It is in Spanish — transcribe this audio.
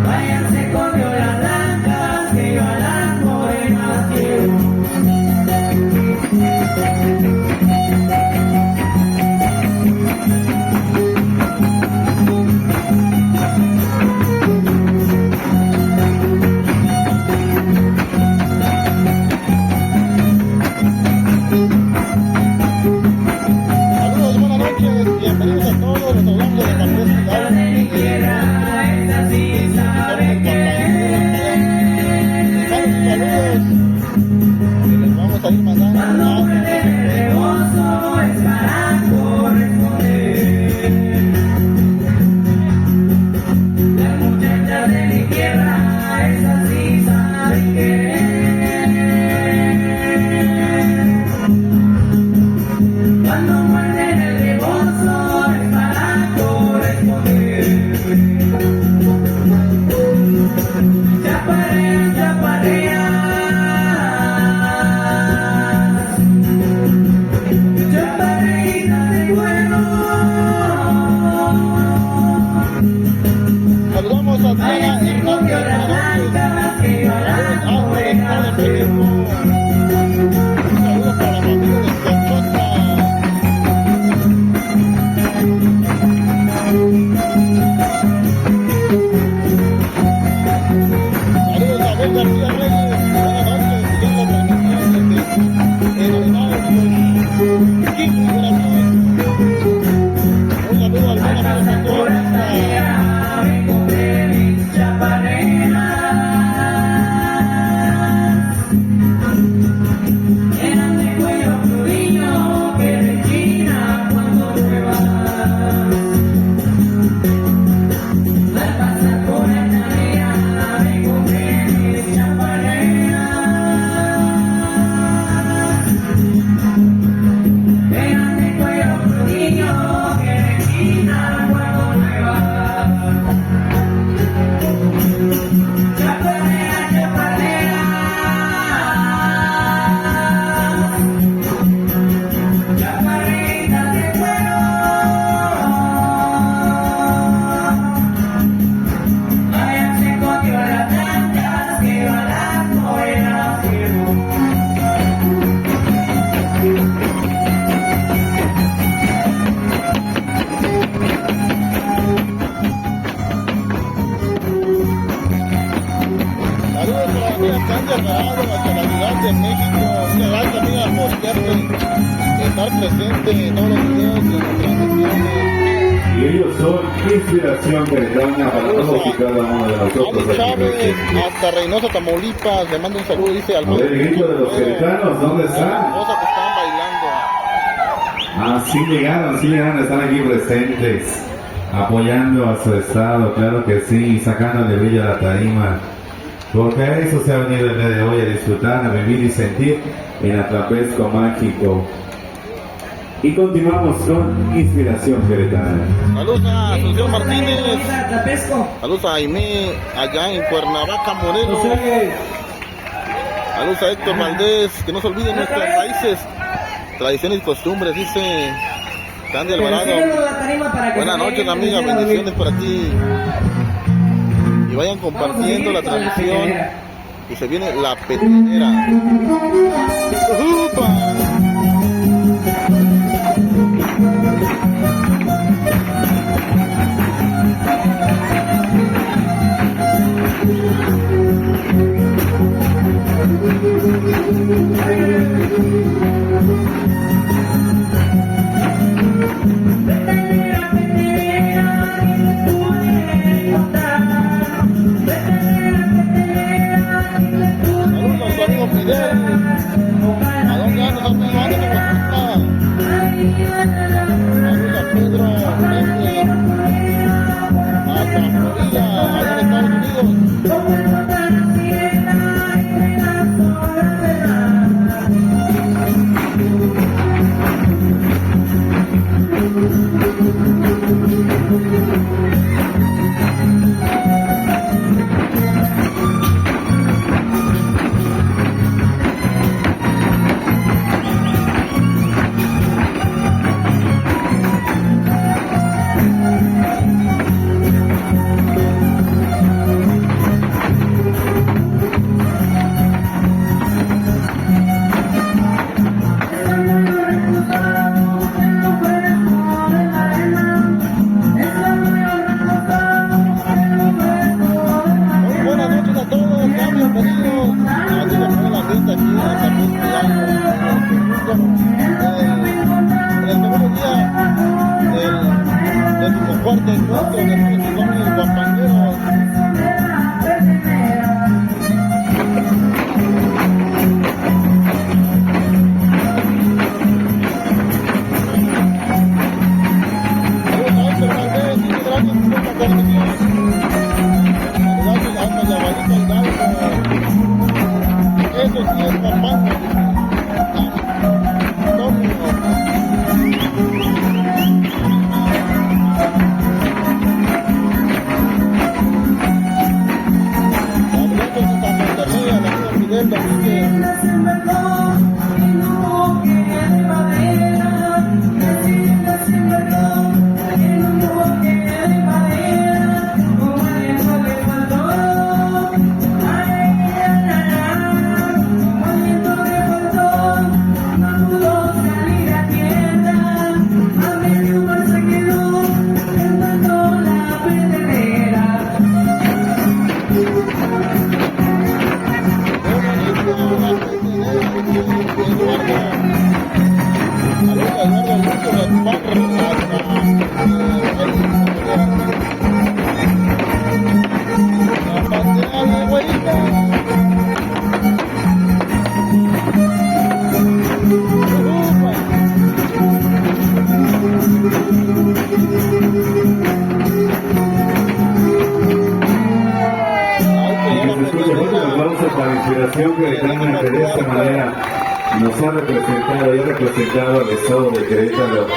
Váyanse con violas blancas, que yo a las morenas quiero. Saludos, buenas noches, bienvenidos a todos, los hablamos de la fiesta. Vamos a ir mandando es para corresponder. Las muchachas de mi tierra, esas sí saben querer. Cuando muerden el rebozo es para corresponder. Chaparreas, chaparreas. saludamos a Diana saludos para la familia de Cachota. Saludos a Abel García Reyes, buenas noches, siguiendo la transmisión desde el Arenal, Quito, Veracruz. Un saludo al buen amigo hasta la Ciudad de México. Muchas gracias, amiga, por siempre estar presente en todos los videos de las transmisiones. Y ellos son inspiración queretana para todos y cada uno de nosotros. Ali Chávez, hasta Reynosa, Tamaulipas, le mando un saludo, dice al A ver, el grito de los queretanos, ¿dónde están? Cosas que están bailando. Ah, sí llegaron, están aquí presentes, apoyando a su estado, claro que sí, sacándole brillo a la tarima. Porque a eso se ha venido el día de hoy, a disfrutar, a vivir y sentir en Atlapesco Mágico. Y continuamos con Inspiración Queretana. Saludos a Asunción Martínez. Saludos a Aimé, allá en Cuernavaca, Morelos. Saludos a Héctor Valdés, que no se olviden nuestras raíces, tradiciones y costumbres, dice Candy Alvarado. Buenas noches, amiga, bendiciones por aquí. Y vayan compartiendo la transmisión, y se viene la petinera. Saludos a su amigo Fidel. ¿A dónde andas, amigo? ¿Dónde te encuentras? Saludos a Pedro, hasta Florida, allá en Estados Unidos. Muy buenas noches a todos, sean bienvenidos a la segunda fiesta aquí en San Luis Hidalgo, en el segundo día del cuarto encuentro de los jóvenes guapangueros. Saludos a Héctor Valdés, muchas gracias por esta transmisión. Gracias a Ana Yabalita Hidalgo. Eso sí es guapango. Abrazos hasta Monterrey, al amigo Fidel Domínguez. La inspiración que determina que de esta manera nos ha representado y ha representado al estado de Querétaro